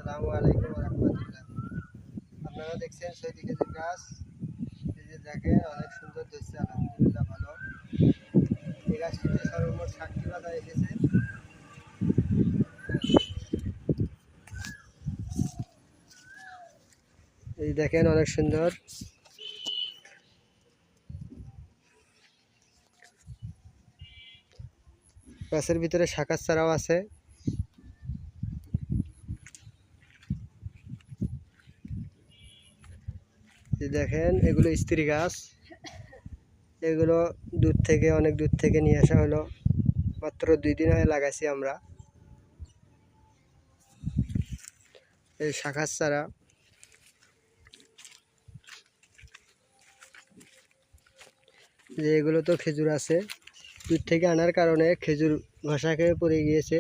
আসসালামু আলাইকুম ওয়া রাহমাতুল্লাহ। আপনারা দেখছেন সৈদি খেজুর গাছ। এই যে দেখেন অনেক সুন্দর ধরছে, আলহামদুলিল্লাহ ভালো। এই গাছটিতে সর্বমোট 60টি পাতা এসেছে। এই দেখেন অনেক সুন্দর। গাছের ভিতরে শাখার চারাও আছে। দেখেন এগুলো স্ত্রী গাছ, এগুলো অনেক দূর থেকে নিয়ে আসা হলো। মাত্র 2 দিন হয়ে লাগাইছি আমরা। এই শাখার চারা যে এগুলো তো খেজুর আছে, দূর থেকে আনার কারণে খেজুর ঘষা খেয়ে পড়ে গিয়েছে।